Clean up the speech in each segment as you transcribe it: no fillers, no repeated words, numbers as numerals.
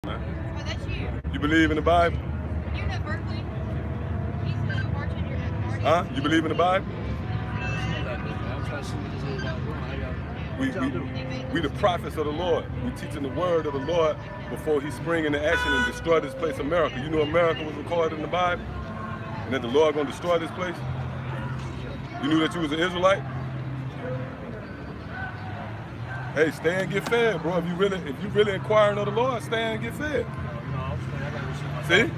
man. Oh, that's you. You believe in the Bible? You're at Berkeley. He's the bartender at Marty. Huh? You believe in the Bible? I'm trying to see what this is about doing. We the prophets of the Lord. We teaching the word of the Lord before he spring into action and destroy this place, America. You know America was recorded in the Bible? And that the Lord gonna destroy this place? You knew that you was an Israelite? Hey, stay and get fed, bro. If you really inquiring of the Lord, stay and get fed. See?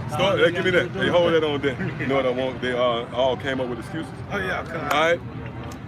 Start, give me that. Hey, hold that on there. You know what I want? They all came up with excuses. Oh yeah, come on. All right.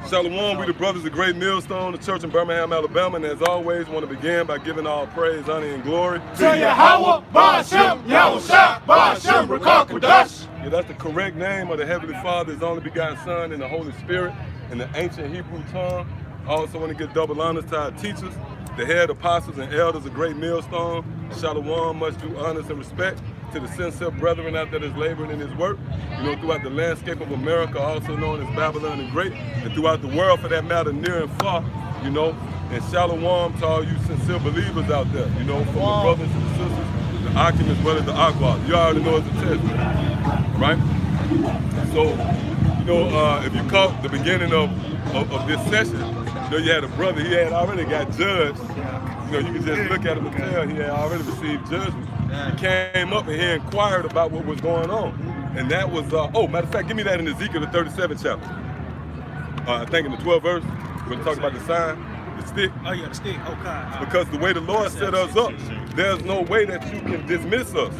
Shalom, we the brothers of Great Millstone, the church in Birmingham, Alabama, and as always, want to begin by giving all praise, honor, and glory to Yahweh, Ba'ashem, Yahushua, Ba'ashem, Rakah Kodash. Yeah, that's the correct name of the Heavenly Father, His only begotten Son, and the Holy Spirit, in the ancient Hebrew tongue. I also want to give double honors to our teachers, the head apostles and elders of Great Millstone. Shalom, much due honors and respect to the sincere brethren out there that's laboring in His work, you know, throughout the landscape of America, also known as Babylon the Great, and throughout the world for that matter, near and far, you know. And shalom to all you sincere believers out there, you know, from the brothers and the sisters, the Akim as well as the Akbar. You already know it's a test, right? So, you know, if you caught the beginning of this session, you know, you had a brother, he had already got judged. You know, you can just look at him and tell he had already received judgment. He came up and he inquired about what was going on. And that was, oh, matter of fact, give me that in Ezekiel, the 37th chapter. I think in the 12th verse, we're talking about the sign, the stick. Oh yeah, the stick. Okay. Because the way the Lord set us up, there's no way that you can dismiss us.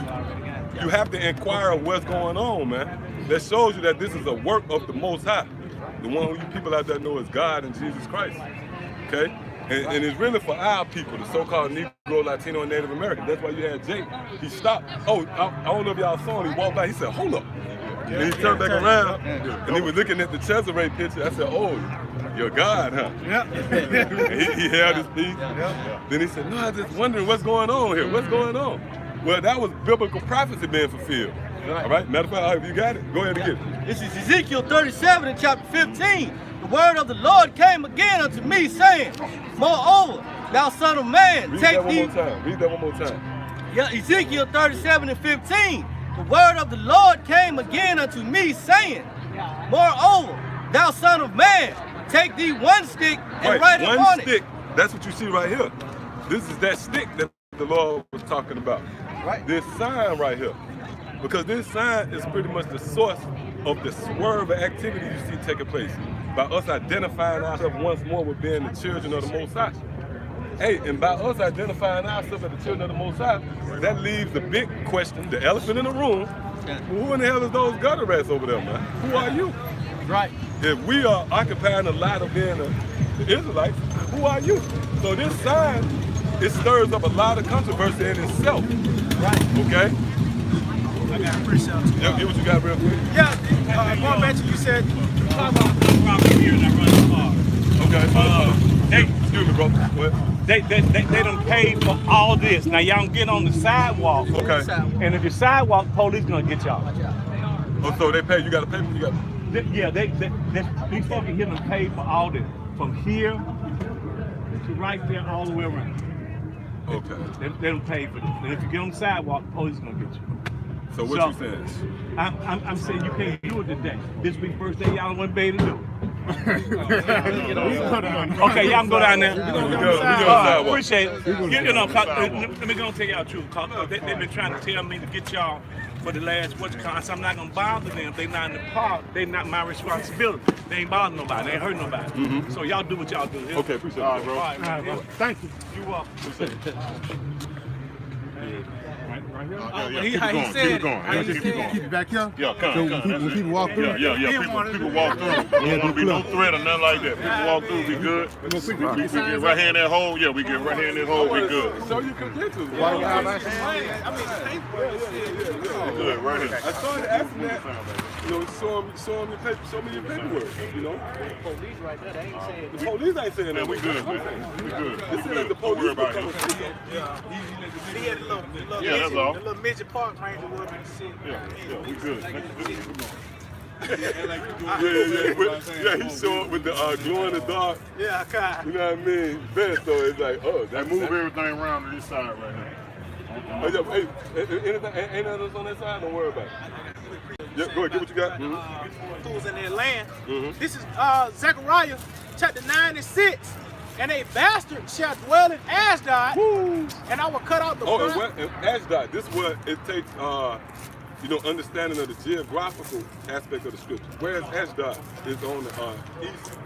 You have to inquire of what's going on, man. That shows you that this is a work of the Most High. The one who you people out there know is God and Jesus Christ, okay? And it's really for our people, the so-called Negro, Latino, and Native American. That's why you had Jake. He stopped. Oh, I don't know if y'all saw him. He walked by. He said, hold up. And he turned back around, and he was looking at the Cesare picture. I said, oh, you're God, huh? Yeah. And he held his peace. Then he said, no, I'm just wondering what's going on here. What's going on? Well, that was biblical prophecy being fulfilled. All right, matter of fact, if you got it, go ahead and get it. This is Ezekiel 37 in chapter 15. The word of the Lord came again unto me, saying, moreover, thou son of man, Read take that one thee... more time. Read that one more time. Yeah, Ezekiel 37 and 15. The word of the Lord came again unto me, saying, moreover, thou son of man, take thee one stick and write one upon stick. it. That's what you see right here. This is that stick that the Lord was talking about. Right. This sign right here. Because this sign is pretty much the source of the swerve of activity you see taking place. By us identifying ourselves once more with being the children of the Most High. Hey, and by us identifying ourselves as the children of the Most High, that leaves the big question, the elephant in the room. Who in the hell is those gutter rats over there, man? Who are you? Right. If we are occupying the lot of being the Israelites, who are you? So this sign, it stirs up a lot of controversy in itself. Right. Okay? I got a pre-sale too. Yeah, get what you got real quick. Yeah, going back to you said, Okay. Excuse me, bro. What? They done paid for all this. Now y'all get on the sidewalk. Okay. And if your sidewalk, police gonna get y'all. Oh, so they pay, you gotta pay, you got. Yeah, these fucking here done paid for all this. From here to right there, all the way around. Okay. They done paid for this. And if you get on the sidewalk, police gonna get you. So what you saying? I'm saying you can't do it today. This week first day y'all wouldn't be able to do it. Okay, y'all can go down there. We go Appreciate it. Let me go and tell y'all the truth. They've been trying to tell me to get y'all for the last so I'm not gonna bother them. If they not in the park, they not my responsibility. They ain't bothering nobody. They ain't hurting nobody. So y'all do what y'all do. Okay, appreciate it, bro. All right, bro. Thank you. You welcome. Right here. how he said it. Keep it back here? Yeah, come. When people walk through? Yeah. People walk through. There don't want to be no threat or nothing like that. People walk through, be good. We get right here in that hole. Yeah, we get right here in that hole. We good. So you can get to it. Good, right here. I started asking that, you know, show me your paperwork, you know. Police right there, they ain't saying The police ain't saying Man, that. we good, man. We good. This is like the Don't worry police about coming it. He had a little Yeah, that's all. the little midget park ranger was in the city. Yeah, we good. Yeah, he showed up with the glow in the dark. Yeah, okay. You know what I mean? Vest, so it's like, oh, They move everything around to this side right now. Oh, yeah, hey, anything, ain't nothing else on that side? Don't worry about it. Yeah, go ahead, get what you got. Who's in their land. Mhm. This is Zechariah chapter 9 and 6. And a bastard shall dwell in Ashdod, and I will cut out the Oh, front. and Ashdod, this is what it takes, understanding of the geographical aspect of the scripture. Whereas Ashdod is on the east,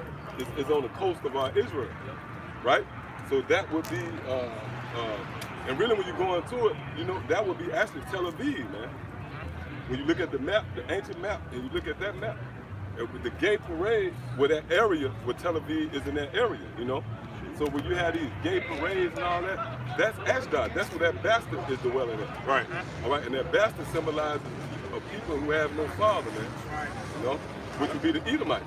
is on the coast of Israel, right? So that would be, and really when you go into it, that would be actually Tel Aviv, man. When you look at the map, the ancient map, and you look at that map, the gay parade, where that area, where Tel Aviv is in that area, So when you have these gay parades and all that, that's Ashdod. That's where that bastard is dwelling at. Right. All right, and that bastard symbolizes a people who have no father, man. Which would be the Edomites.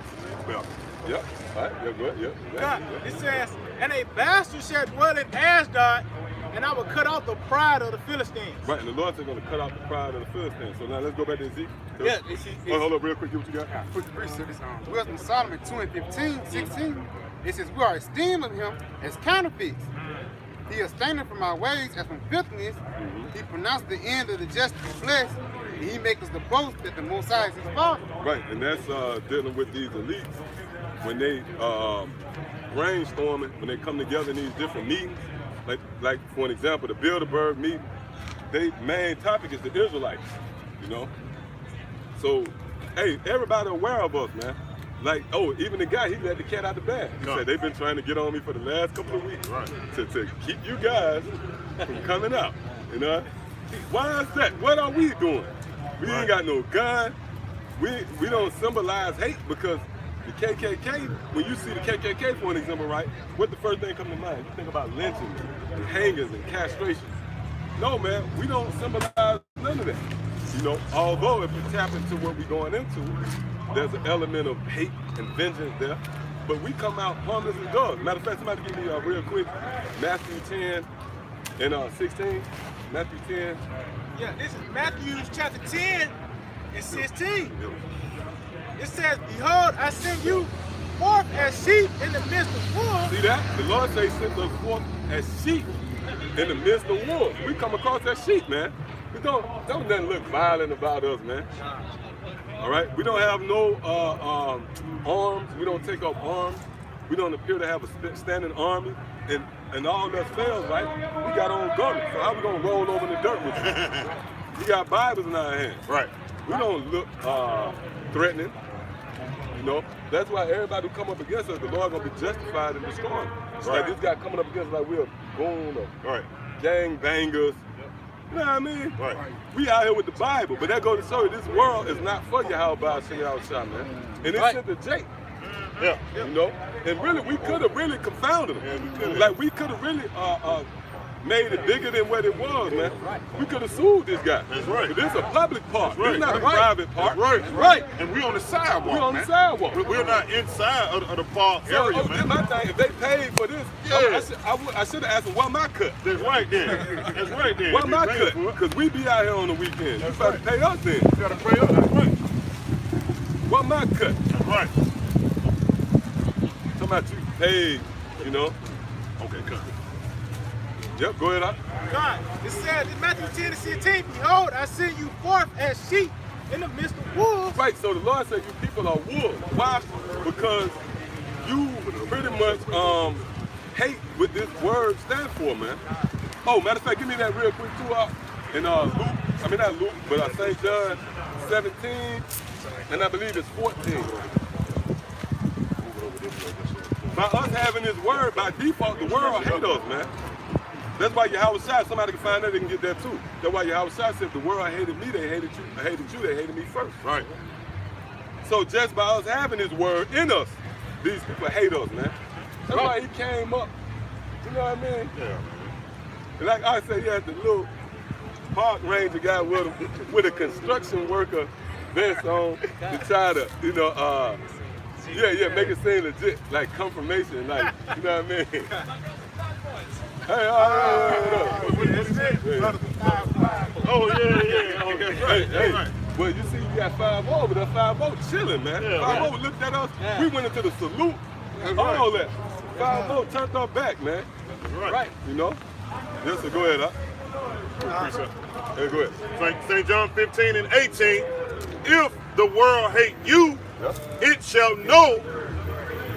Yeah. Yep. All right. Yeah. Go ahead. God, it says, and a bastard shall dwell in Ashdod, and I will cut out the pride of the Philistines. Right, and the Lord said going to cut out the pride of the Philistines. So now let's go back to Ezekiel. Yeah, Hold up real quick. Get what you got. Put the verse to this Wisdom of Solomon 2 and 16. It says, we are esteemed of him as counterfeits. He abstaineth from our ways as from filthiness. He pronounced the end of the just flesh, and he makes us the boast that the Most High is his Father. Right, and that's dealing with these elites when they brainstorming, when they come together in these different meetings. Like for an example, the Bilderberg meeting, their main topic is the Israelites, So, hey, everybody aware of us, man. Like, even the guy, he let the cat out the bag. He said, they've been trying to get on me for the last couple of weeks to keep you guys from coming out, Why is that? What are we doing? We ain't got no gun. We don't symbolize hate because the KKK, when you see the KKK, for an example, right, what the first thing comes to mind? You think about lynching and hangers and castration. No, man, we don't symbolize none of that. Although if you tap into what we're going into, there's an element of hate and vengeance there. But we come out harmless and doves. Matter of fact, somebody give me real quick Matthew 10 and 16. Matthew 10. Yeah, this is Matthew chapter 10 and 16. It says, behold, I send you forth as sheep in the midst of wolves. See that? The Lord says send us forth as sheep in the midst of wolves. We come across as sheep, man. We don't nothing look violent about us, man. All right? We don't have no arms. We don't take up arms. We don't appear to have a standing army. And all that fails, right? We got on garments. So how we gonna roll over in the dirt with you? We got Bibles in our hands. Right. We don't look threatening. That's why everybody who come up against us, the Lord gonna be justified in destroying. It's like this guy coming up against us like we're goon or gang bangers. You know what I mean? Right. We out here with the Bible, but that goes to show you this world is not for Yahweh Shah, man. And it's sent to Jake. Yeah. And really, we could have really confounded them. Yeah, we could have. Like, we could have really made it bigger than what it was, man. We could have sued this guy. That's right. But this is a public park. Right. It's not a That's right. private park. That's right. Right. And we on the sidewalk, We on the man. sidewalk. We're not inside of the park area, This man. my thing. If they paid for this, I should have asked them, what my cut? That's right there. That's right there. What my They cut? paying for it. Because we be out here on the weekend. That's You better right. pay us then. You gotta pay up. That's right. What my cut? That's right. Somebody you paid, Okay, cut. Yep, go ahead. God, it says in Matthew 10 and 16, behold, I send you forth as sheep in the midst of wolves. Right, so the Lord said you people are wolves. Why? Because you pretty much hate what this word stands for, man. Oh, matter of fact, give me that real quick too, in Luke, not Luke, but St. John 17, and I believe it's 14. By us having this word, by default, the world hate us, man. That's why Yahweh Shai, somebody can find that, they can get that too. That's why Yahweh Shai said, if the world hated me, they hated you, they hated me first. Right. So just by us having this word in us, these people hate us, man. That's why he came up, you know what I mean? Yeah. And like I said, he had the little park ranger guy with a construction worker vest on to try to, make it seem legit, like confirmation, like, you know what I mean? Hey, Oh, yeah. Okay. Hey, Right. well, you see, you got 5-0, but that 5-0 chilling, man. Yeah, 5-0 looked at us. We went into the salute, all that. 5-0 turned our back, man. Right. Yes, so go ahead, huh? Precept. Hey, go ahead. St. John 15 and 18. If the world hate you, it shall know,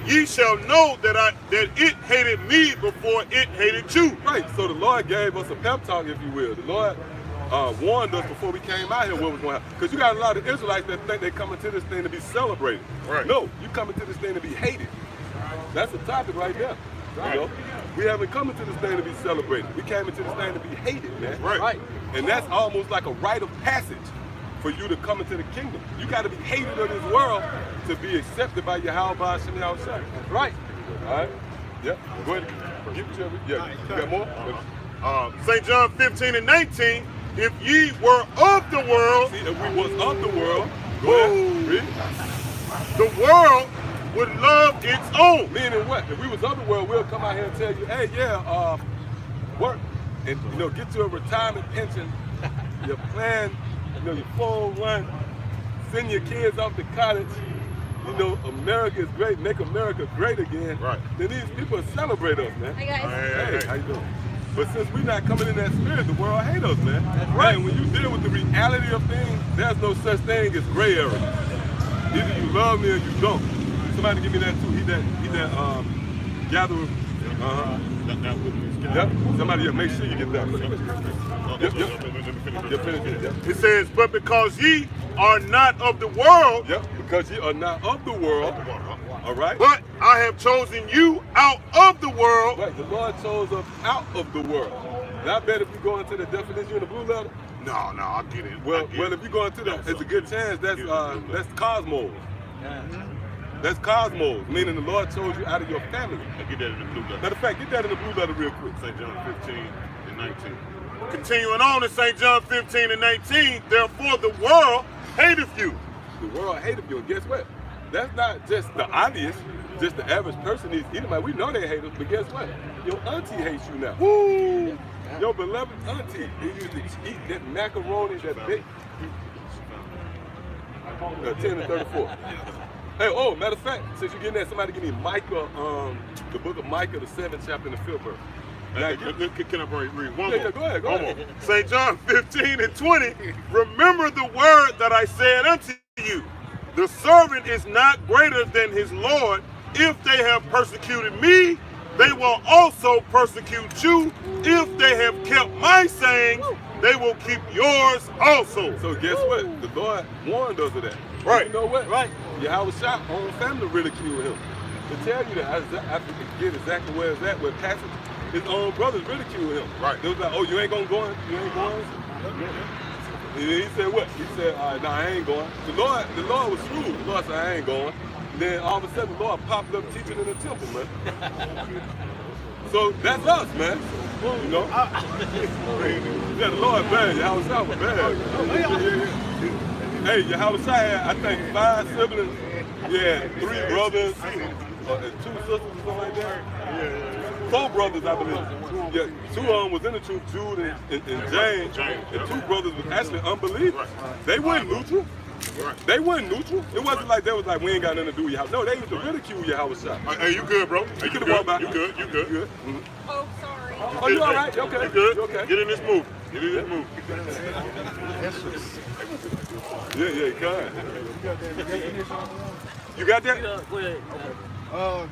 ye shall know that it hated me before it hated you. Right. So the Lord gave us a pep talk, if you will. The Lord warned us before we came out here what was going to happen. Because you got a lot of Israelites that think they coming to this thing to be celebrated. Right. No, you coming to this thing to be hated. That's the topic right there. Right. You know? We haven't come into this thing to be celebrated. We came into this thing to be hated, man. Right. And that's almost like a rite of passage for you to come into the kingdom. You got to be hated of this world to be accepted by Yahweh Shem Yahushua. Right. All right. Yep. Go ahead. Give it to me. Yeah. You got more? St. John 15 and 19. If ye were of the world, See, if we was of the world, go ahead. Read. the world would love its own. Meaning what? If we was of the world, we'll come out here and tell you, hey, yeah, work and get you a retirement pension, your plan, your 401, send your kids off to college. America is great, make America great again. Right. Then these people celebrate us, man. Hey guys. Hey, how you doing? But since we're not coming in that spirit, the world hate us, man. That's right. And when you deal with the reality of things, there's no such thing as gray area. Either you love me or you don't. Somebody give me that too. He that gatherer. Yep. Somebody make sure you get that. Yep. It says, but because ye are not of the world, Yep. Because ye are not of the world. All right. but I have chosen you out of the world. Right. The Lord chose us out of the world. Now I bet if you go into the definition in the blue letter. No, I get it. Well, if you go into that, it's a good chance that's cosmos. That's cosmos, meaning the Lord chose you out of your family. I get that in the blue letter. Matter of fact, get that in the blue letter real quick. St. John 15 and 19. Continuing on in St. John 15 and 19, therefore the world hateth you. The world hated you, and guess what? That's not just the obvious, just the average person needs to eat them. We know they hate us, but guess what? Your auntie hates you now. Woo! Your beloved auntie, they used to eat that macaroni, that big. 10 and 34. Hey, matter of fact, since you're getting that, somebody give me Micah, the book of Micah, the 7th chapter and the 5th verse. Can I read one more? Yeah, go ahead. St. John 15 and 20, remember the word that I said unto you. The servant is not greater than his Lord. If they have persecuted me, they will also persecute you. If they have kept my sayings, they will keep yours also. So guess what? The Lord warned us of that. Right. You know what? Right. Yahweh's own family ridiculed him. To tell you that, I forget exactly where it's at, what passage, his own brothers ridiculed him. Right. They was like, oh, you ain't gonna go in? You ain't going? And he said what? He said, nah, I ain't going. The Lord was shrewd. The Lord said, I ain't going. And then all of a sudden, the Lord popped up teaching in the temple, man. So that's us, man. You know? Yeah, the Lord bad. Yahweh was bad. Hey, Yahweh had, I think, 5 siblings. Yeah, 3 brothers and 2 sisters or something like that. 4 brothers, I believe. Yeah, 2 of them was in the truth, Jude and James. And 2 brothers was actually unbelievers. They weren't neutral. They weren't neutral. It wasn't like they was like, we ain't got nothing to do with Yahweh. No, they used to ridicule Yahweh. Hey, you good, bro? You could have walked by. You good? Mm-hmm. Oh, sorry. Oh, you all right? You okay? You good? You okay? Get in this move. Get in this move. Yeah, kind. You got that? Go ahead.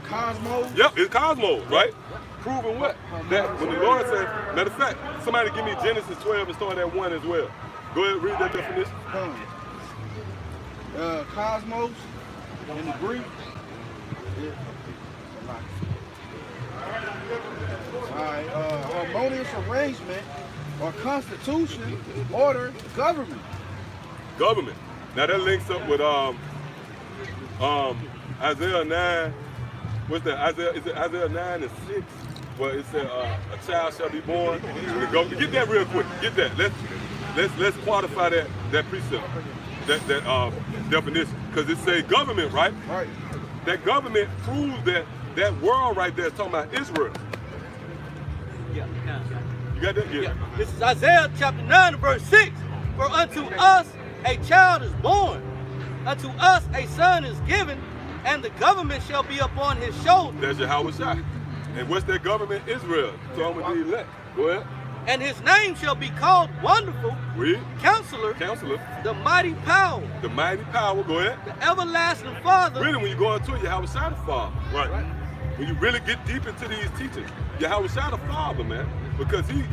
Cosmos. Yep, it's Cosmos, right? Proving what? That when the Lord said, matter of fact, somebody give me Genesis 12 and start at 1 as well. Go ahead, read that definition. Cosmos in the Greek. Harmonious arrangement or constitution, order, government. Government. Now that links up with Isaiah 9. What's that? Is it Isaiah 9 and 6? Where it said a child shall be born. Get that real quick. Get that. Let's quantify that precept, that definition, because it say government, right? Right. That government proves that world right there is talking about Israel. Yeah. You got that? Yeah. This is Isaiah chapter 9 verse 6. For unto us a child is born, unto us a son is given, and the government shall be upon his shoulder. That's Yahweh Shai. And what's that government? Israel. Talking with the elect. Go ahead. And his name shall be called Wonderful, Read. Counselor, Counselor. the Mighty Power, The mighty power. Go ahead. the Everlasting Father. Really, when you go into it, Yahweh Shai the Father. Right. When you really get deep into these teachings, Yahweh Shai the Father, man. Because he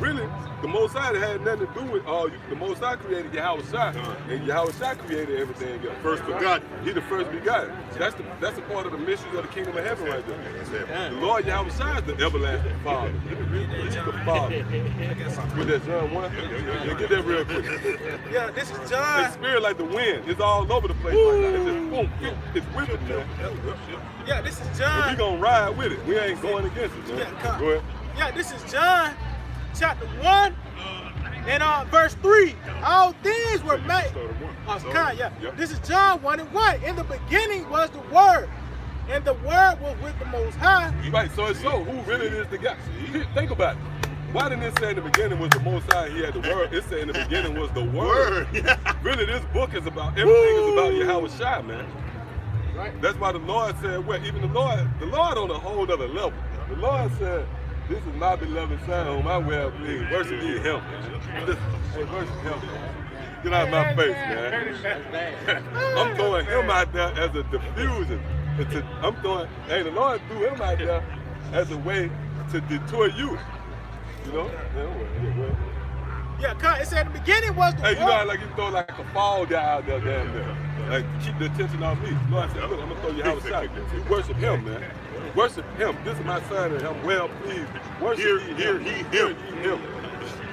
really, the Most High had nothing to do with the Most High created Yahweh Shai, and Yahweh Shai created everything else. First begotten. He the first begotten. That's a part of the mysteries of the kingdom of heaven right there. The Lord Yahweh Shai is the everlasting Father. He's the Father. With that John 1, yeah, get that real quick. Yeah, this is The John. spirit like the wind. It's all over the place right now. It's just boom, it's whipping, man. Yeah, this is But we John. gonna ride with it. We ain't going against it, man. Yeah, come. Go ahead. Yeah, this is John, chapter 1, and verse 3. All things were made. Yeah. Yep. This is John 1 and 1. In the beginning was the Word, and the Word was with the Most High. Right, so it's so who really is the guy? Think about it. Why didn't it say in the beginning was the Most High, he had the Word? It said in the beginning was the Word. Really, this book is about, everything is about Yahweh Shai, man. Right. That's why the Lord said, well, even the Lord on a whole other level. The Lord said, this is my beloved son whom I well please. Worship ye him. Listen, hey, worship him. Get out of my face, man. I'm throwing him out there as a diffusion. Hey, the Lord threw him out there as a way to detour you. You know? Yeah, it said in the beginning was the Hey, you know Word. how like you throw like a fall guy out there damn there. Like to keep the attention off me. No, I said, look, I'm gonna throw you out of sight. You worship him, man. Worship him. This is my son and I'm well pleased. Worship Hear ye him. him.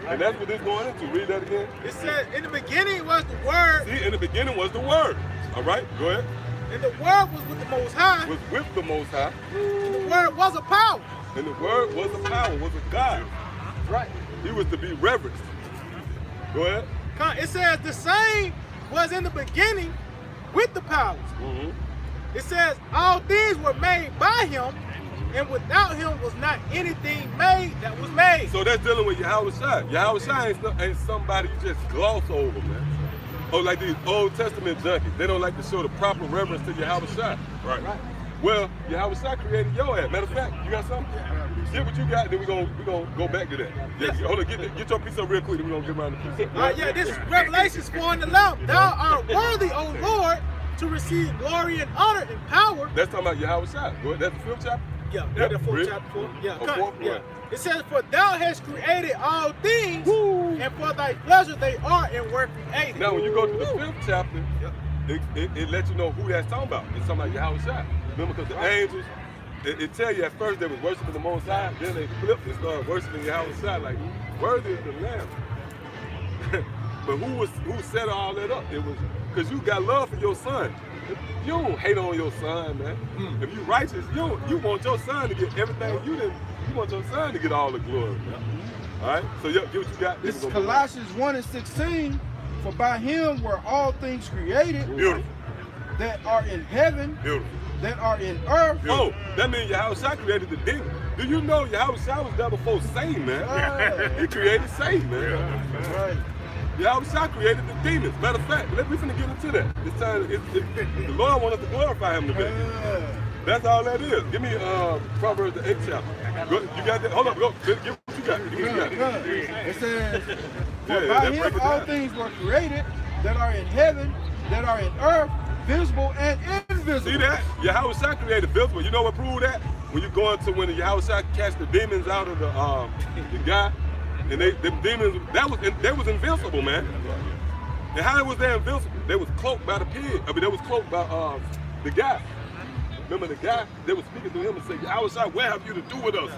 And that's what this going into. Read that again. It said in the beginning was the Word, See, in the beginning was the word. All right, go ahead. and the Word was with the Most High, Was with the Most High. and the Word was a power. And the word was a power, was a God. Right. He was to be reverenced. Go ahead. It says the same was in the beginning with the powers. Mm-hmm. It says all things were made by him, and without him was not anything made that was made. So that's dealing with Yahweh Shai. Yahweh Shai ain't somebody you just gloss over, man. Oh, like these Old Testament junkies. They don't like to show the proper reverence to Yahweh Shai. Right. Well, Yahweh Shai created your ass. Matter of fact, you got something? Get what you got, then we gonna go back to that. Yeah, hold on, get your piece up real quick, then we're gonna get around the piece up. Yeah, this is Revelations 4 and 11. Thou art worthy, O Lord, to receive glory and honor and power. That's talking about Yahweh Shai. Go ahead. That's the 5th chapter? Yeah, Yep, the 4th read. chapter 4. Yeah, Oh, cut. 4th, Yeah. right. It says, for thou hast created all things, and for thy pleasure they are and were created. Now, when you go to the 5th chapter, it lets you know who that's talking about. It's talking about Yahweh Shai. Remember, because the angels, it tell you at first they was worshiping the Most High, then they flipped and started worshiping Yahweh Shai. Like, worthy is the Lamb. But who set all that up? It was because you got love for your son. You don't hate on your son, man. If you righteous, you want your son to get everything you didn't. You want your son to get all the glory, man. All right. So get what you got. This is Colossians 1 and 16. For by him were all things created Beautiful. that are in heaven, Beautiful. that are in earth. Oh, that means Yahweh Shai created the demon. Do you know Yahweh Shai was there before Satan, man? He created Satan, man. Right. Yahweh Shai created the demons. Matter of fact, we finna get into that. It's time. The Lord wants us to glorify Him today. That's all that is. Give me Proverbs the 8th chapter. Go, you got that? Hold up. Go. Give what you got. Give what you got. It says, Yeah, for by that break him it all down. things were created that are in heaven, that are in earth, visible and invisible. See that? Yahweh Shai created visible. You know what proved that? When you go into when the Yahweh Shai cast the demons out of the guy, and the demons they was invincible, man. And how was they invincible? They was cloaked by the pig. I mean, they was cloaked by the guy. Remember the guy? They was speaking to him and say, Yahweh Shai, where have you to do with us?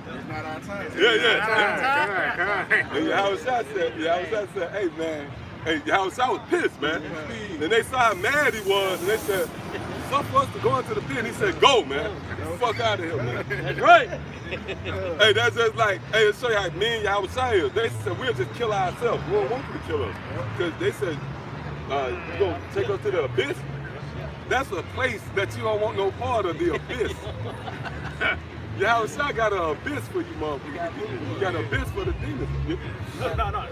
It's not our time. Yeah. And Yahweh Shai said, hey man, hey, Yahweh Shai was pissed, man. And they saw how mad he was, and they said, it's up for us to go into the pit. And he said, go, man. Fuck out of here, man. That's right. Hey, that's just like, hey, let's show you how mean Yahweh Shai is. They said, we'll just kill ourselves. We don't want you to kill us. Because they said, you gonna take us to the abyss? That's a place that you don't want no part of, the abyss. Yahweh Shai got an abyss for you, motherfucker. You got an abyss for the demons. No.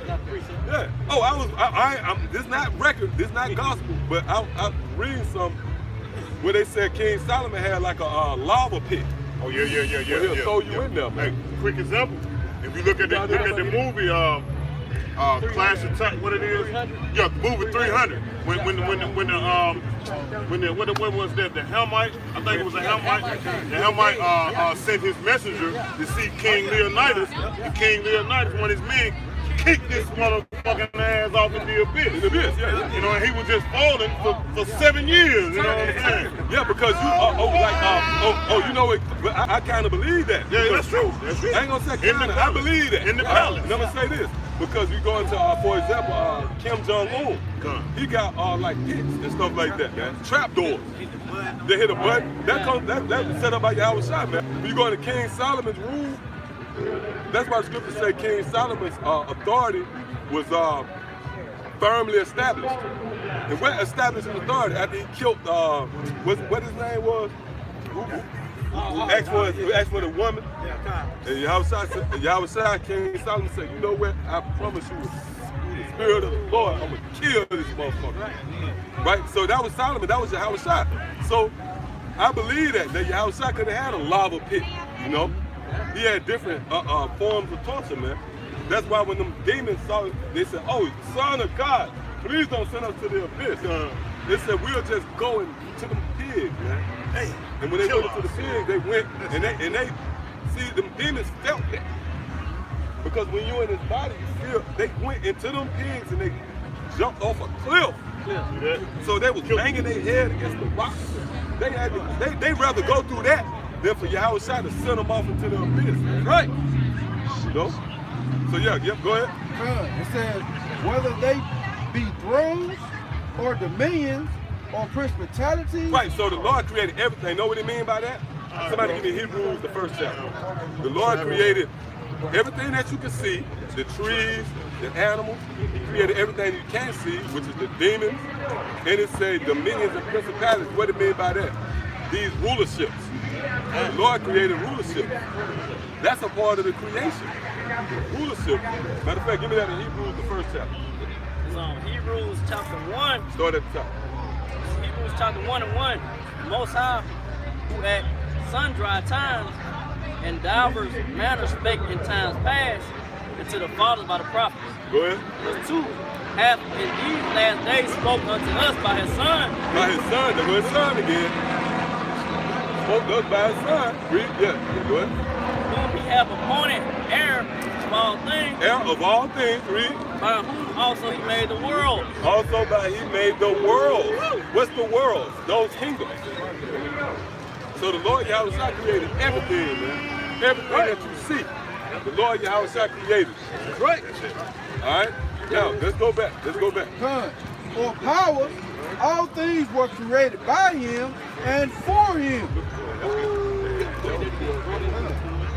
Yeah. Oh, I'm this not record, this not gospel, but I'm reading some where they said King Solomon had like a lava pit. Oh, yeah. Where he'll throw you in there, man. Hey, quick example. If you look at the movie, Clash of Titans, what it is? Yeah, the movie 300. When what was that? The Helmite? I think it was a Helmite. The Helmite sent his messenger to see King Leonidas, and King Leonidas, one of his men, kicked this motherfucking ass off in the abyss. In the abyss, yeah. You know, and he was just falling for 7 years. You know what I'm saying? Yeah, because you know it. I kind of believe that. Yeah, that's true. That's true. I ain't gonna say kinda, I believe that. In the palace. I'm gonna say this because we go into, for example, Kim Jong-un. He got like pits and stuff like that, man. Trap doors. They hit a button. That was set up by Yahweh Shai, man. When you go into King Solomon's rule, that's why the scriptures say King Solomon's authority was firmly established. And what established his authority after he killed what his name was? Who asked for the woman? And Yahweh Shai, King Solomon said, you know what? I promise you, the spirit of the Lord, I'm gonna kill this motherfucker. Right? So that was Solomon, that was Yahweh Shai. So I believe that Yahweh Shai could have had a lava pit, you know? He had different forms of torture, man. That's why when them demons saw it, they said, oh, Son of God, please don't send us to the abyss. They said, we'll just go to them pigs, man. Hey. And when they went to the pigs, they went, and they see, them demons felt that. Because when you're in his body, you feel, they went into them pigs and they jumped off a cliff. Yeah. So they was banging their head against the rocks. They rather go through that than for Yahweh Shai to send them off into the abyss. Right. You know? So yeah, go ahead. It says, whether they be thrones or dominions or principalities. Right, so the Lord created everything. Know what he mean by that? Somebody give me Hebrews, the 1st chapter. The Lord created everything that you can see, the trees, the animals. He created everything you can't see, which is the demons. And it says dominions and principalities. What do it mean by that? These rulerships. The Lord created rulerships. That's a part of the creation. Rulership. Matter of fact, give me that in Hebrews, the 1st chapter. It's Hebrews chapter 1. Start at the top. Hebrews chapter 1 and 1. The Most High, who at sundry times and divers manners spake in times past, and to the fathers by the prophets. Go ahead. Verse 2. Hath in these last days spoke unto us by his Son. By his Son. There was his Son again. Spoke to us by his Son. Read, yeah, go ahead. Whom he hath appointed heir of all things. Heir of all things, read. By whom also he made the world. Also by he made the world. What's the world? Those kingdoms. So the Lord Yahweh Shai created everything, man. Everything that you see, the Lord Yahweh Shai created. Right. All right. Now let's go back. For power, all things were created by him and for him.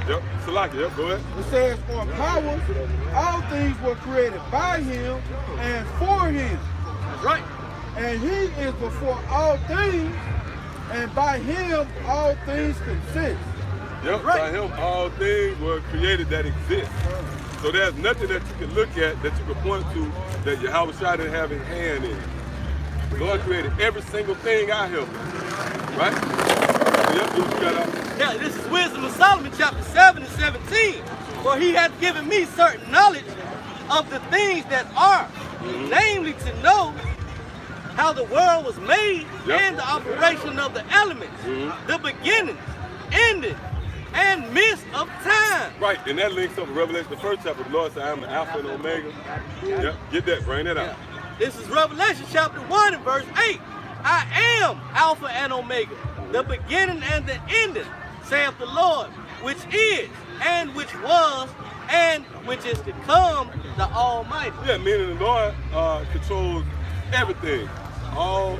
Yep, Salaki, yep, go ahead. It says, for power, all things were created by him and for him. Right. And he is before all things, and by him all things consist. Yep, right. By him all things were created that exist. So there's nothing that you can look at, that you can point to, that Yahweh Shai didn't have his hand in. The Lord created every single thing out here. Right? Yep, you got out. Yeah, this is Wisdom of Solomon, chapter 7 and 17. For he hath given me certain knowledge of the things that are, namely to know how the world was made and the operation of the elements, the beginning, ending, and midst of time. Right, and that links up with Revelation, the 1st chapter. The Lord said, I am the Alpha and Omega. Yep, get that, bring that out. This is Revelation chapter 1 and verse 8. I am Alpha and Omega, the beginning and the ending, saith the Lord, which is, and which was, and which is to come, the Almighty. Yeah, meaning the Lord controls everything, all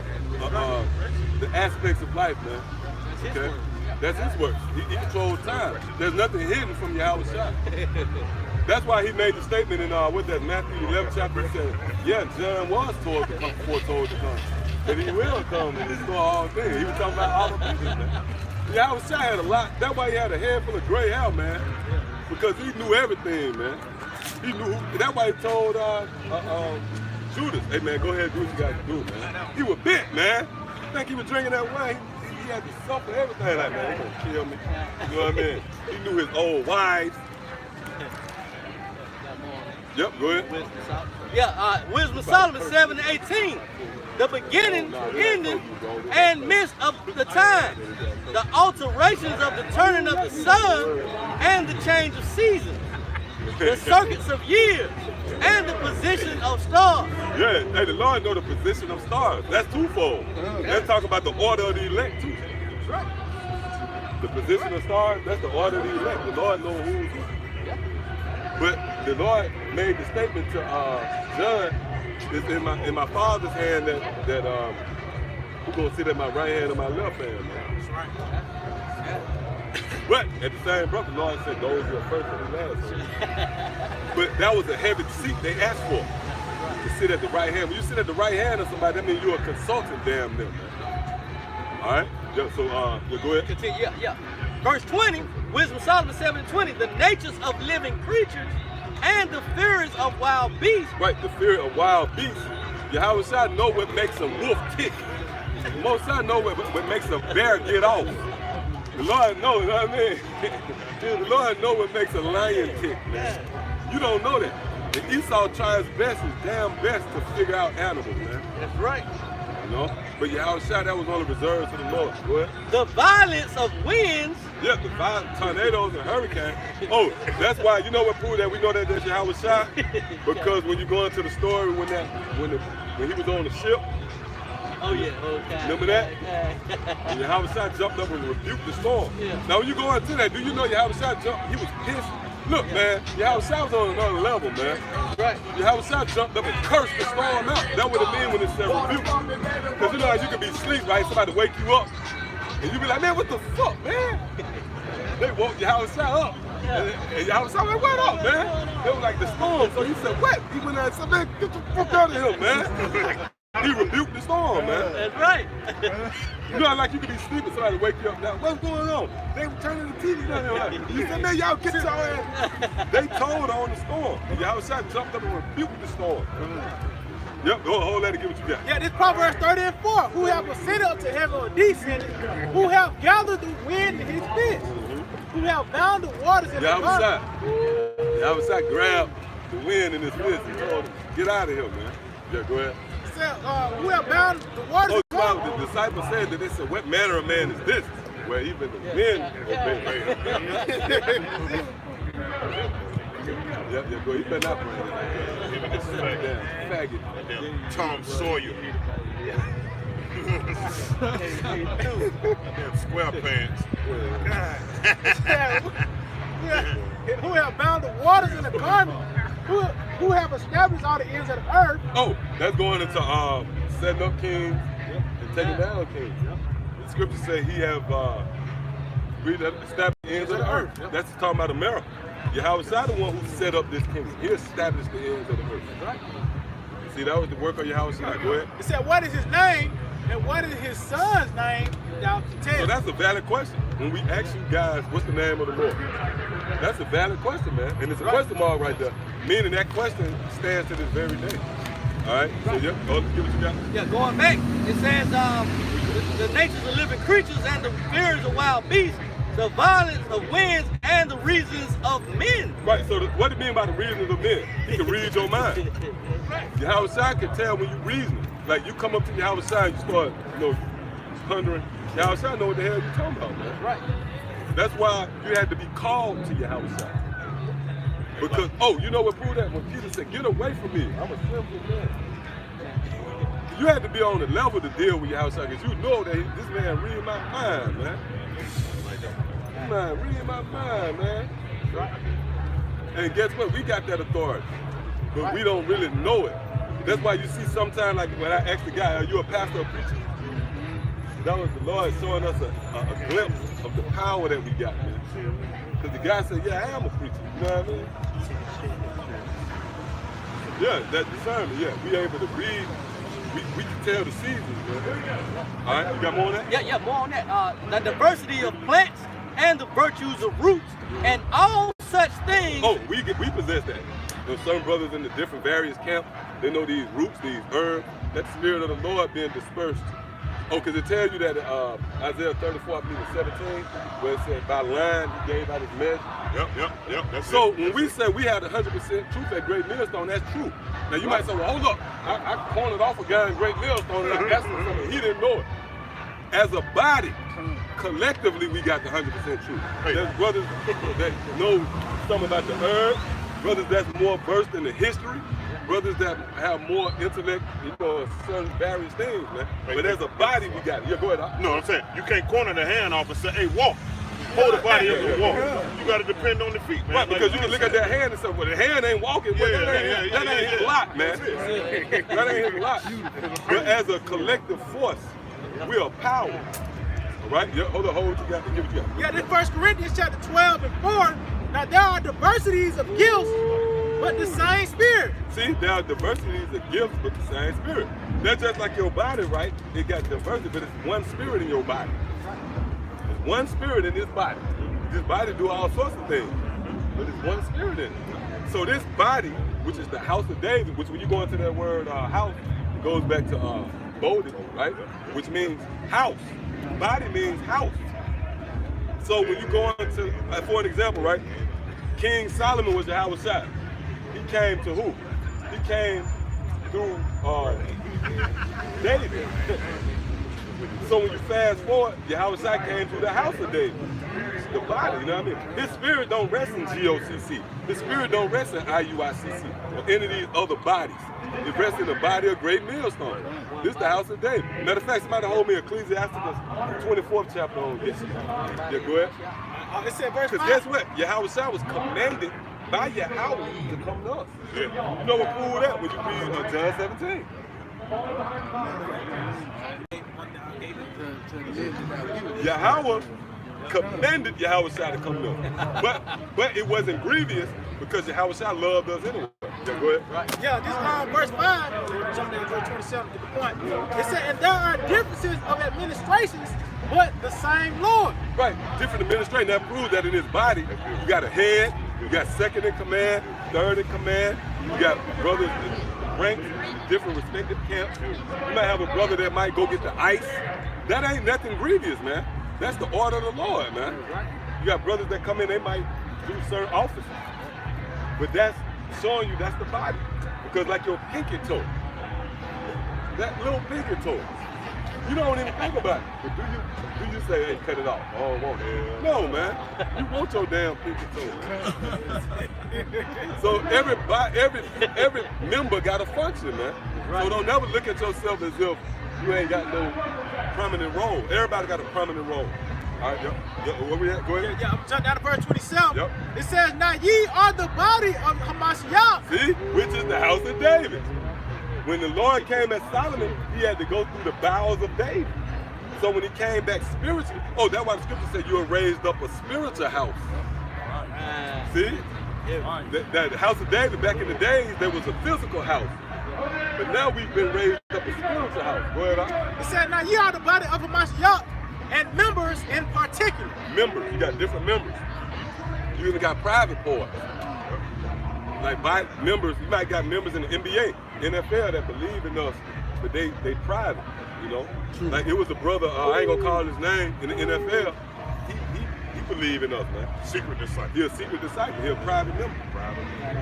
the aspects of life, man. Okay? That's his work. He controls time. There's nothing hidden from Yahweh Shai. That's why he made the statement in Matthew 11 chapter. He said, yeah, John was foretold to come. But he will come and restore all things. He was talking about all the business, man. Yahweh Shai had a lot. That's why he had a head full of gray hair, man. Because he knew everything, man. He knew. That's why he told Judas, hey, man, go ahead and do what you got to do, man. He was bent, man. I think he was drinking that wine. He had to suffer everything. Like, man, they're going to kill me. You know what I mean? He knew his old wives. Yep, go ahead. Wisdom of Solomon 7:18. The beginning, ending, and midst of the time. The alterations of the turning of the sun and the change of seasons. The circuits of years and the position of stars. Yeah, hey, the Lord know the position of stars. That's twofold. Let's talk about the order of the elect too. The position of stars, that's the order of the elect. The Lord knows who's who. But the Lord made the statement to John, it's in my Father's hand that who's gonna sit at my right hand or my left hand, man. That's right. But at the same breath, the Lord said, those are the first and the last. But that was a heavy seat they asked for, to sit at the right hand. When you sit at the right hand of somebody, that means you're a consultant, damn them, man. All right? Yeah, so, go ahead. Continue, Verse 20, Wisdom of Solomon 7:20, the natures of living creatures and the furies of wild beasts. Right, the fury of wild beasts. Yahweh Shai know what makes a wolf tick. Most Shai know what makes a bear get off. The Lord knows, you know what I mean? The Lord knows what makes a lion tick, man. You don't know that. And Esau tries best, his damn best to figure out animals, man. That's right. You know? But Yahweh Shai, that was only reserved to the Lord. Go ahead. The violence of winds. Yeah, the violent tornadoes and hurricanes. Oh, that's why, you know what proved that we know that that's Yahweh Shai? Because when you go into the story when he was on the ship. Oh yeah, okay. Remember that? And Yahweh Shai jumped up and rebuked the storm. Yeah. Now when you go into that, do you know Yahweh Shai jumped, he was pissed? Look, man, Yahweh Shai was on another level, man. Right. Yahweh Shai jumped up and cursed the storm out. That would have been when it said rebuke. Because you know how you could be asleep, right? Somebody wake you up, and you be like, man, what the fuck, man? They woke Yahweh Shai up. And Yahweh Shai went, what up, man? They were like the storm. So he said, what? He went out and said, man, get the fuck out of here, man. He rebuked the storm, man. That's right. You know, like you could be sleeping, somebody wake you up now. What's going on? They were turning the TV down there. Like, you said, man, y'all get your ass. They told on the storm. And Yahweh Shai jumped up and rebuked the storm. Yep, go hold that and get what you got. Yeah, this Proverbs 30:4. Who have ascended up to heaven or descended? Who have gathered the wind in his fist? Who have bound the waters in his garment? Yahweh Shai grabbed the wind in his fist and told him, get out of here, man. Yeah, go ahead. Who have bound the waters in his garment? The disciples said that they said, what manner of man is this? Where even the wind obeyed him. Yeah, go. You better not bring it. Faggot. Tom Sawyer. Square pants. Who have bound the waters in the garment? Who have established all the ends of the earth? Oh, that's going into setting up kings and taking down kings. The scripture says he have established the ends of the earth. That's talking about America. Yahweh Shai the one who set up this kingdom. He established the ends of the earth. Right. See, that was the work of Yahweh Shai. Go ahead. It said, what is his name and what is his son's name? So that's a valid question. When we ask you guys, what's the name of the Lord? That's a valid question, man. And it's a question mark right there. Meaning that question stands to this very day. All right? So, yeah, go give what you got. Yeah, going back, it says the natures of living creatures and the fears of wild beasts, the violence of winds and the reasons of men. Right, so what do you mean by the reasons of men? He can read your mind. Yahweh Shai can tell when you reason. Like you come up to Yahweh Shai and you start, pondering. Yahweh Shai know what the hell you're talking about, man. Right. That's why you had to be called to Yahweh Shai. Because, you know what proved that? When Peter said, get away from me, I'm a sinful man. You had to be on the level to deal with Yahweh Shai because you know that this man read my mind, man. Read my mind, man. Right. And guess what? We got that authority, but we don't really know it. That's why you see sometimes, like when I ask the guy, are you a pastor or preacher? That was the Lord showing us a glimpse of the power that we got, man. Because the guy said, yeah, I am a preacher. You know what I mean? Yeah, that discernment, yeah. We able to read, we can tell the seasons, man. All right, you got more on that? Yeah, more on that. The diversity of plants and the virtues of roots and all such things. Oh, we possess that. There's some brothers in the different various camps, they know these roots, these herbs, that the spirit of the Lord being dispersed Oh, because it tells you that Isaiah 34, I believe it's 17, where it said, by line he gave out his measure. Yep. That's So it. when we say we had 100% truth at Great Millstone, that's true. Now you might say, well, hold up. I cornered off a guy in Great Millstone and I asked him something. He didn't know it. As a body, collectively, we got the 100% truth. There's brothers that know something about the herb, brothers that's more versed in the history, brothers that have more intellect, certain various things, man. But as a body, we got it. Yeah, go ahead. No, I'm saying you can't corner the hand off and say, hey, walk. Hold the body up and walk. You got to depend on the feet, man. Right, because you can look at that hand and say, well, the hand ain't walking, but that ain't his lot, man. That ain't his lot. But as a collective force, we are power. All right? Yeah, hold what you got. Give it to you. Yeah, this 1 Corinthians chapter 12 and 4. Now there are diversities of gifts, but the same spirit. See, there are diversities of gifts, but the same spirit. That's just like your body, right? It got diversity, but it's one spirit in your body. There's one spirit in this body. This body do all sorts of things, but there's one spirit in it. So this body, which is the house of David, which when you go into that word house, it goes back to Bodhi, right? Which means house. Body means house. So when you go into, for an example, right? King Solomon was Yahushua. He came to who? He came through David. So when you fast forward, Yahushua came through the house of David. The body, you know what I mean? His spirit don't rest in GOCC. His spirit don't rest in IUICC or any of these other bodies. It rests in the body of Great Millstone. This is the house of David. Matter of fact, somebody hold me Ecclesiastes 24th chapter on this. Yeah, go ahead. It said verse 5. Because guess what? Yahushua was commanded by Yahweh to come to us. Yeah. You know what proved that when you read John 17. Yahweh commanded Yahushua to come to us. But it wasn't grievous because Yahushua loved us anyway. Yeah, go ahead. Right. Yeah, this verse 5, jump down to verse 27 to the point. It said, and there are differences of administrations, but the same Lord. Right, different administration. That proves that in his body, you got a head, you got second in command, third in command, you got brothers ranked, different respective camps. You might have a brother that might go get the ice. That ain't nothing grievous, man. That's the order of the Lord, man. You got brothers that come in, they might do certain offices. But that's showing you that's the body. Because like your pinky toe, that little pinky toe, you don't even think about it. But do you say, hey, cut it off? Oh, I want it. No, man. You want your damn pinky toe. So every member got a function, man. So don't never look at yourself as if you ain't got no prominent role. Everybody got a prominent role. All right, where we at? Go ahead. Yeah, I'm jumping down to verse 27. Yep. It says, now ye are the body of Hamashiach. See, which is the house of David. When the Lord came at Solomon, he had to go through the bowels of David. So when he came back spiritually, that's why the scripture said you were raised up a spiritual house. See? The house of David, back in the days, there was a physical house. But now we've been raised up a spiritual house. Go ahead. It said, now ye are the body of Hamashiach, and members in particular. Members, you got different members. You even got private parts. Like members, you might got members in the NBA, NFL that believe in us, but they private, you know. Like it was a brother, I ain't gonna call his name, in the NFL. He believe in us, man. Secret disciple. He a secret disciple. He a private member.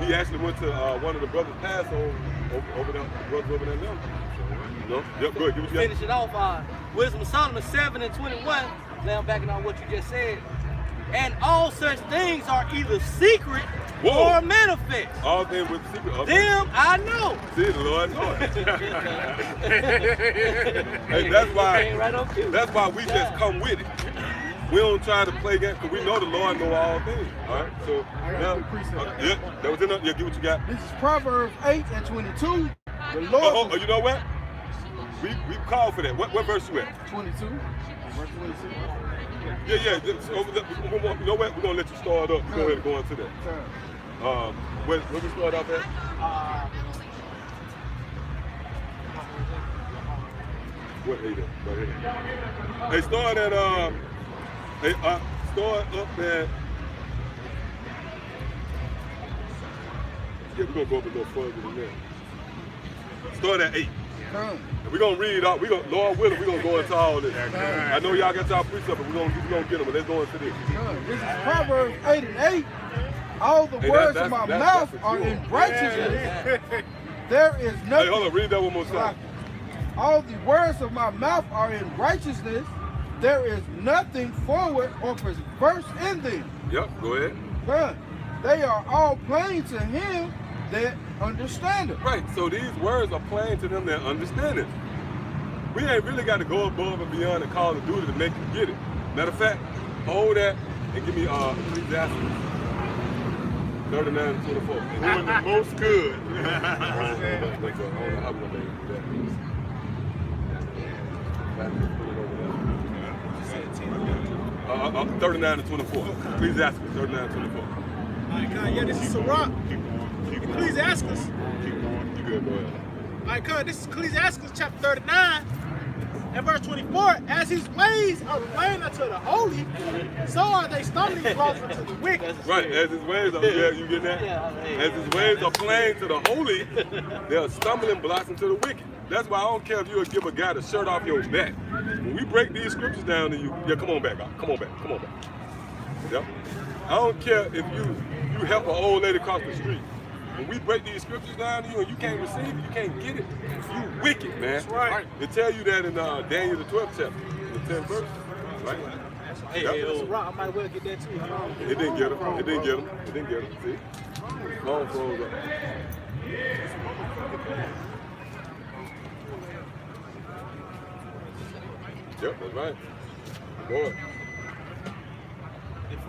He actually went to one of the brothers' Passover over there, brothers over there now. You know? Yep, go ahead, give it to you. Finish it off, Wisdom of Solomon 7 and 21. Now I'm backing on what you just said. And all such things are either secret or manifest. All things with secret. Okay. Them I know. See, the Lord knows. Hey, that's why we just come with it. We don't try to play games because we know the Lord know all things. All right, so now, that was enough. Yeah, get what you got. This is Proverbs 8 and 22. The Lord. You know what? We called for that. What verse you at? 22. Verse 22. Yeah. You know what? We're gonna let you start up. Go ahead and go into that. Where we start off at? What right here? Hey, start at start up at. Yeah, we're gonna go up a little further than that. Start at 8. We're gonna read all. Lord willing, we're gonna go into all this. I know y'all got y'all precepts, but we're gonna get them. But let's go into this. This is Proverbs 8 and 8. All the words of my mouth are in righteousness. There is nothing. Hey, hold on, read that one more time. All the words of my mouth are in righteousness. There is nothing forward or perverse in them. Yep, go ahead. They are all plain to him that understandeth. Right, so these words are plain to them that understand it. We ain't really got to go above and beyond the call of duty to make you get it. Matter of fact, hold that and give me Ecclesiastes 39 and 24. Doing the most good. 39 and 24. Ecclesiastes 39 and 24. All right, Con, yeah, this is Sirach. Ecclesiastes. You good, go ahead. All right, Con, this is Ecclesiastes chapter 39 and verse 24. As his ways are plain unto the holy, so are they stumbling blocks unto the wicked. Right, as his ways are, yeah, you getting that? As his ways are plain to the holy, they are stumbling blocks into the wicked. That's why I don't care if you would give a guy the shirt off your back. When we break these scriptures down to you, yeah, come on back, come on back, come on back. Yep. I don't care if you help an old lady across the street. When we break these scriptures down to you and you can't receive it, you can't get it, you wicked, man. That's right. It tell you that in Daniel the 12th chapter, the 10th verse. Right? Hey, Sirach, I might well get that too. It didn't get him. It didn't get him. It didn't get him. See? Long froze up. Yep, that's right. Boy.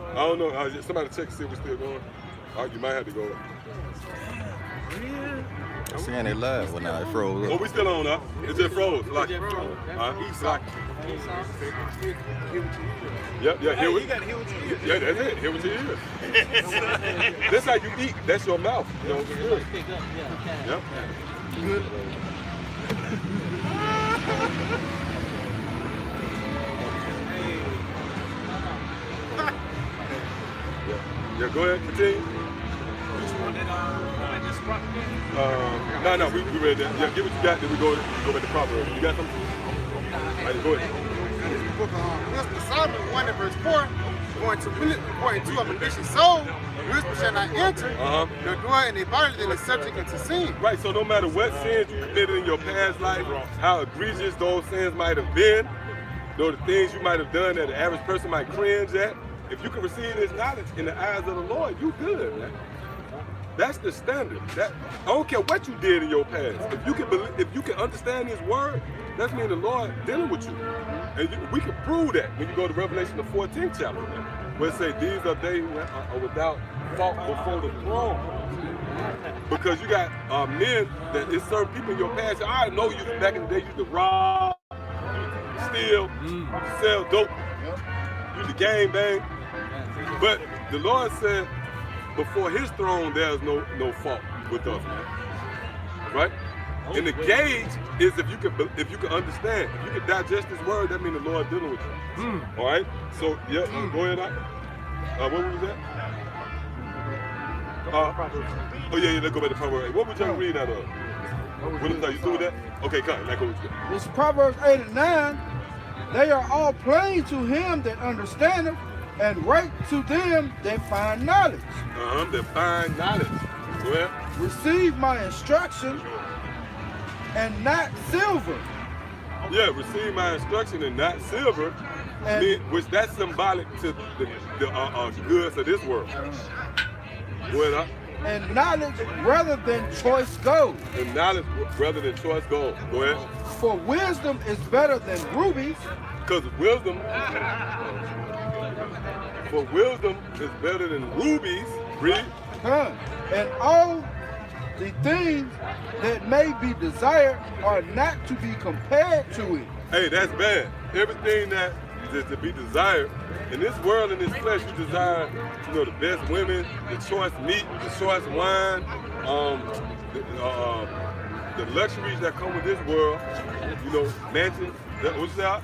I don't know. Somebody check to see if we're still going. You might have to go. I'm saying it live. Well, now it froze up. Oh, we still on, huh? It just froze. Like, Yep, yeah, hear what you got to hear what you hear. Yeah, that's it. Hear what you hear. That's how you eat. That's your mouth. You know, it's good. Yep. Good. Yeah, go ahead, continue. No, we read that. Yeah, give what you got, then we go back to Proverbs. You got something? All right, go ahead. This book of Wisdom of Solomon 1 and verse 4, going to a malicious soul, wisdom shall not enter, nor dwell in a body that is subject unto sin. Right, so no matter what sins you committed in your past life, how egregious those sins might have been, the things you might have done that the average person might cringe at, if you can receive this knowledge in the eyes of the Lord, you good, man. That's the standard. I don't care what you did in your past. If you can understand His word, that means the Lord dealing with you. And we can prove that when you go to Revelation the 14th chapter, where it says these are they who are without fault before the throne. Because you got men that it's certain people in your past. I know you back in the day you used to rob, steal, sell dope, you the gang bang. But the Lord said, before His throne, there's no fault with us, man. Right? And the gauge is if you can understand, if you can digest His word, that means the Lord dealing with you. All right? So yeah, go ahead. What was that? Oh yeah, let's go back to Proverbs 8. What would you read out of? What is that? You through with that? Okay, come on. Let's go with that. This is Proverbs 8 and 9. They are all plain to him that understandeth, and right to them that find knowledge. That find knowledge. Go ahead. Receive my instruction and not silver. Yeah, receive my instruction and not silver, which that's symbolic to the goods of this world. Go ahead, And knowledge rather than choice gold. And knowledge rather than choice gold. Go ahead. For wisdom is better than rubies. Because wisdom is better than rubies. Read. And all the things that may be desired are not to be compared to it. Hey, that's bad. Everything that is to be desired in this world, in this flesh, you desire, the best women, the choice meat, the choice wine, the luxuries that come with this world, mansions, what's that?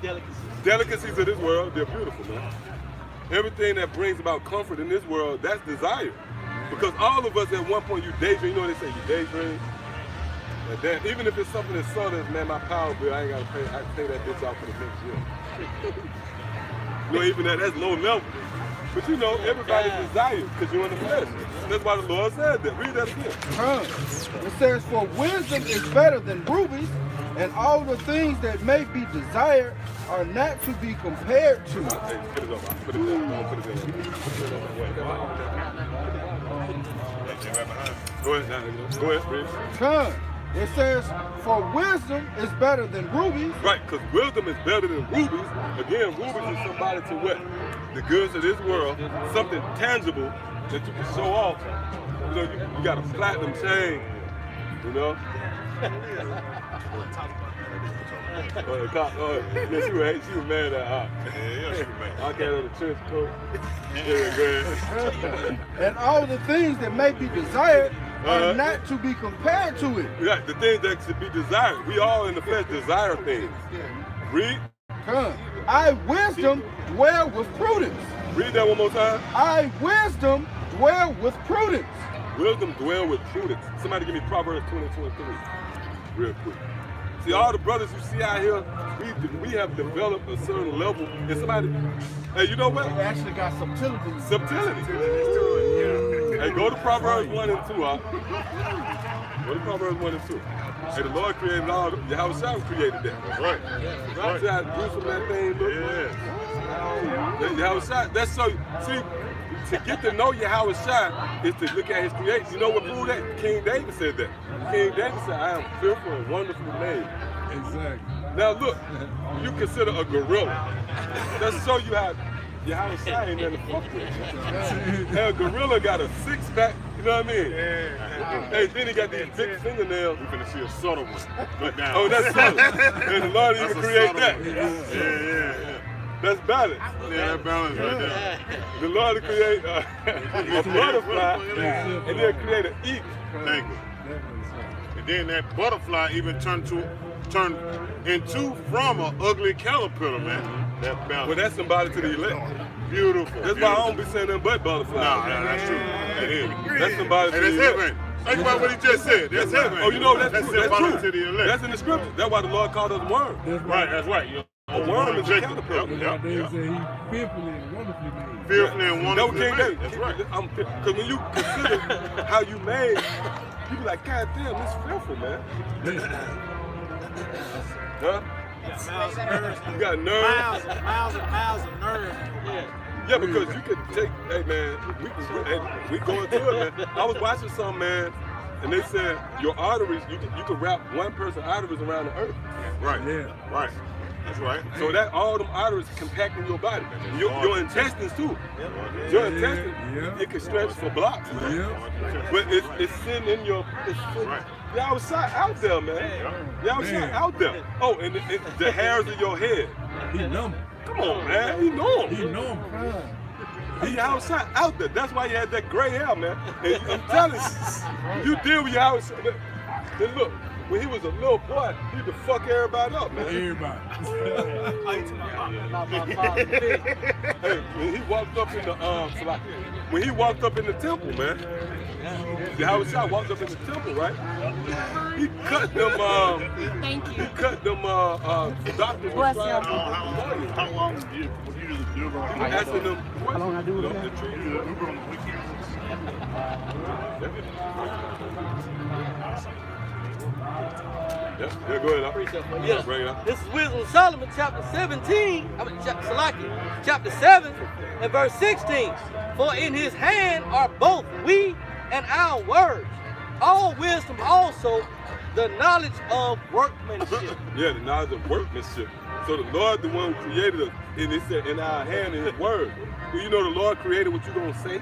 Delicacies of this world, they're beautiful, man. Everything that brings about comfort in this world, that's desire. Because all of us at one point, you daydream, they say you daydream. And then, even if it's something that's subtle, man, my power bill, I ain't gotta pay. I can pay that bitch out for the next year. You know, even that's low level. But you know, everybody desires because you're in the flesh. That's why the Lord said that. Read that again. It says, for wisdom is better than rubies, and all the things that may be desired are not to be compared to. Hey, put it up. Put it down. Don't put it in. Go ahead, go ahead, Rich. Come. It says, for wisdom is better than rubies. Right, because wisdom is better than rubies. Again, rubies is somebody to what? The goods of this world, something tangible that you can show off. You know, you got a platinum chain, you know? Yeah, she was mad at her. Yeah, she was mad. I got her the trench coat. Yeah, go ahead. And all the things that may be desired are not to be compared to it. Yeah, the things that should be desired. We all in the flesh desire things. Read. Come. I wisdom dwell with prudence. Read that one more time. I wisdom dwell with prudence. Wisdom dwell with prudence. Somebody give me Proverbs 20:23 real quick. See, all the brothers you see out here, we have developed a certain level. And somebody, hey, you know what? They actually got subtlety. Subtlety. Hey, go to Proverbs 1 and 2, huh? Go to Proverbs 1 and 2. Hey, the Lord created all, Yahushua created that. That's right. Right. See how gruesome that thing looks? Yeah. Yahushua, that's so, see, to get to know Yahushua is to look at his creation. You know what proved that? King David said that. King David said, I am fearful and wonderfully made. Exactly. Now look, you consider a gorilla. Let's show you how Yahushua ain't nothing to fuck with. Hey, a gorilla got a six-pack, you know what I mean? Yeah. Hey, then he got these big fingernails. We're gonna see a subtle one. Look down. Oh, that's subtle. And the Lord even create that. Yeah. That's balance. Yeah, that's balance right there. The Lord create a butterfly and then create an eagle. Thank you. And then that butterfly even turned into from an ugly caterpillar, man. That balance. Well, that's symbolic to the elect. Beautiful. That's why I don't be saying nothing but butterflies. Nah, that's true. That's symbolic to the elect. That's heaven. Think about what he just said. That's heaven. Oh, you know, that's symbolic true. To the elect. That's in the scripture. That's why the Lord called us worms. Right, that's right. A worm is a caterpillar. They say he fearfully and wonderfully made. Fearfully and wonderfully made. That's right. Because when you consider how you made, you be like, God damn, this is fearful, man. Huh? You got nerves. Miles and miles of nerves. Yeah, because you could take, hey man, we go into it, man. I was watching something, man, and they said your arteries, you could wrap one person's arteries around the earth. Right. Yeah. Right. That's right. So that all them arteries compacting your body. Your intestines too. Your intestines, it can stretch for blocks. But it's sitting in your, y'all outside out there, man. Y'all outside out there. Oh, and the hairs of your head. He numb. Come on, man. He know him. He numb. He outside out there. That's why he had that gray hair, man. And I'm telling you, you deal with your house. Then look, when he was a little boy, he used to fuck everybody up, man. Everybody. Hey, when he walked up in the when he walked up in the temple, man. Yahushua walked up in the temple, right? He cut them. Thank you. He cut them. Doctors. Bless him. How long do you do it? Asking them. How long I do it? Yeah, go ahead. Yes. Bring it up. This is Wisdom of Solomon, chapter 7 and verse 16. For in his hand are both we and our words. All wisdom also the knowledge of workmanship. Yeah, the knowledge of workmanship. So the Lord, the one who created us, and it said in our hand in his word. Do you know the Lord created what you're going to say?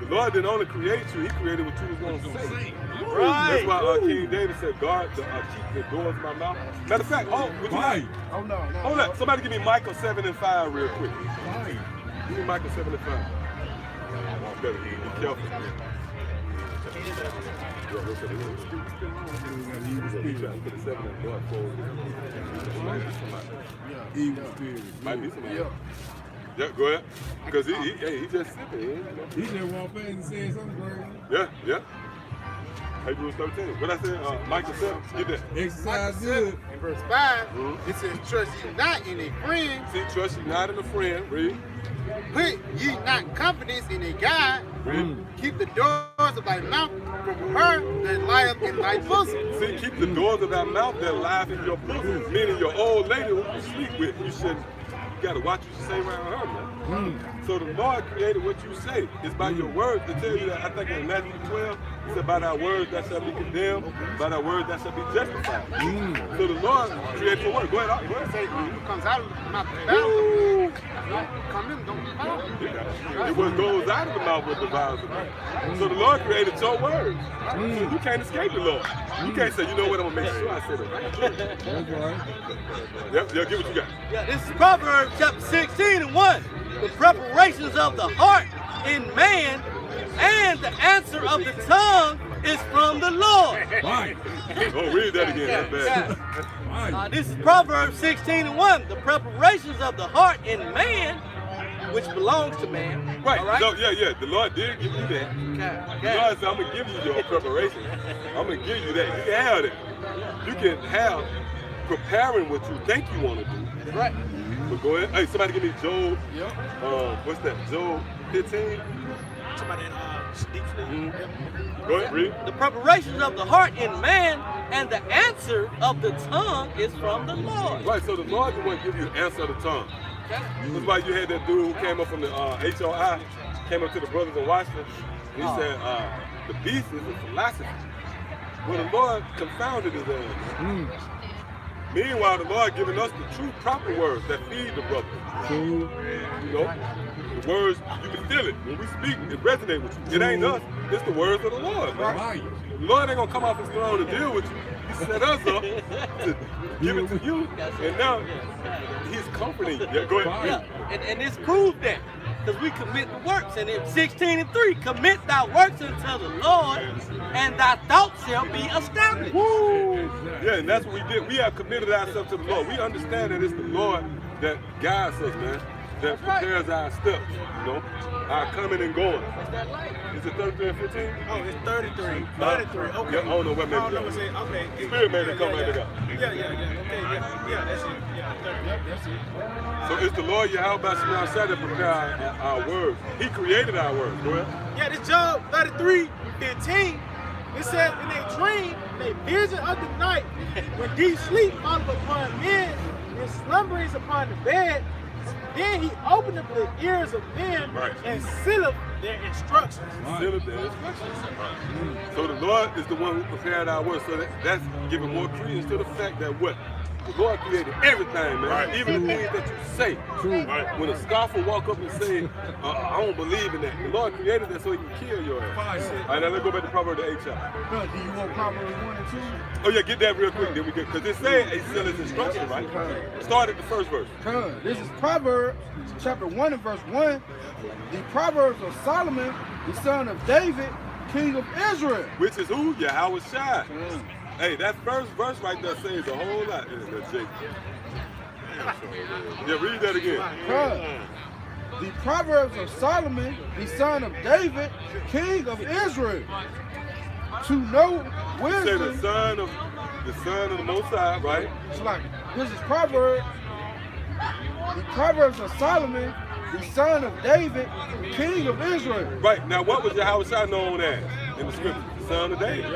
The Lord didn't only create you, he created what you was going to say. Right. That's why King David said, God, keep the doors of my mouth. Matter of fact, would you like? Oh, no. Hold up. Somebody give me Micah 7:5 real quick. Give me Micah 7:5. Better be careful. Might be somebody. Yeah, go ahead. Because he just sipping. He just walked in and said something crazy. Yeah. Hebrews 13. What I said, Micah 7. Get that. Exercise good. In verse 5, it says, trust ye not in a friend, See, trust you not in a friend. Read. put ye not confidence in a God. Read. Keep the doors of thy mouth from her that lieth in thy bosom. See, keep the doors of thy mouth that lies in your bosom. Meaning your old lady who you sleep with, you shouldn't. You gotta watch what you say around her, man. So the Lord created what you say. It's by your words. To tell you that, I think in Matthew 12, he said, by thy words that shall be condemned, by thy words that shall be justified. So the Lord created your word. Go ahead, go ahead. Say, who comes out of the mouth of the battle, come in, don't follow. It what goes out of the mouth what devours the mouth. So the Lord created your words. So you can't escape the Lord. You can't say, you know what, I'm gonna make sure I said it right. That's right. Yep, get what you got. Yeah, this is Proverbs chapter 16 and 1. The preparations of the heart in man and the answer of the tongue is from the Lord. Right. Oh, read that again. That's bad. Right. This is Proverbs 16 and 1. The preparations of the heart in man, which belongs to man. Right. All right? So, yeah. The Lord did give you that. Okay. The Lord said, I'm going to give you your preparation. I'm going to give you that. You can have that. You can have preparing what you think you want to do. Right. But go ahead. Hey, somebody give me Job. What's that? Job 15? Somebody deep sleep. Go ahead, read. The preparations of the heart in man and the answer of the tongue is from the Lord. Right, so the Lord is the one give you the answer of the tongue. That's why you had that dude who came up from the HOI, came up to the brothers in Washington, and he said, the beast is a philosophy. Well, the Lord confounded his ass. Meanwhile, the Lord giving us the true proper words that feed the brother. You know, the words, you can feel it. When we speak, it resonates with you. It ain't us, it's the words of the Lord. Right. The Lord ain't gonna come off his throne to deal with you. He set us up to give it to you, and now he's comforting you. Yeah, go ahead. Yeah, and this proves that. Because we commit the works. And in 16 and 3, commit thy works unto the Lord, and thy thoughts shall be established. Woo! Yeah, and that's what we did. We have committed ourselves to the Lord. We understand that it's the Lord that guides us, man. That prepares our steps, you know, our coming and going. Is it 33 and 15? Oh, it's 33. 33. Okay. Yeah, I don't know what made I it don't know go. what's it. Okay. Spirit made it come back together. Yeah. Okay. Yeah. That's it. Yeah. That's it. So it's the Lord Yahweh Shemar Shah that prepare our words. He created our words. Go ahead. Yeah. This Job 33:15. It says, in a dream, they vision of the night, when deep sleep falleth upon men, and slumberings upon the bed. Then he openeth the ears of men and sealeth their instructions. Sealeth their instructions. So the Lord is the one who prepared our words. So that's giving more credence to the fact that what? The Lord created everything, man. Even the things that you say. When a scoffer walk up and say, I don't believe in that. The Lord created that so he can kill your ass. All right, now let's go back to Proverbs the 8th chapter. Do you want Proverbs 1 and 2? Oh yeah, get that real quick. Then we get, because it said he seal his instruction, right? Start at the first verse. This is Proverbs chapter 1 and verse 1. The Proverbs of Solomon, the son of David, king of Israel. Which is who? Yahweh Shai. Hey, that first verse right there says a whole lot. Yeah, read that again. The Proverbs of Solomon, the son of David, king of Israel. To know wisdom. Say the son of the Most High, right? It's like, this is Proverbs. The Proverbs of Solomon, the son of David, king of Israel. Right, now what was Yahweh Shai known as in the scripture? Son of David.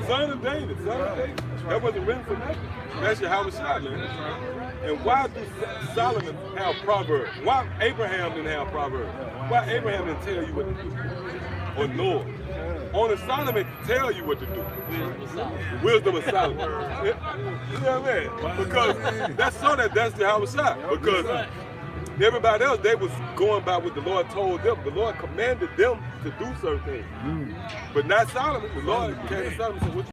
Son of David, son of David. That wasn't written for nothing. That's Yahweh Shai, man. And why do Solomon have Proverbs? Why Abraham didn't have Proverbs? Why Abraham didn't tell you what to do? Or Noah? Only Solomon can tell you what to do. Wisdom of Solomon. You know what I mean? Because that's Yahweh Shai. Because everybody else, they was going by what the Lord told them. The Lord commanded them to do certain things. But not Solomon. The Lord came to Solomon and said, what you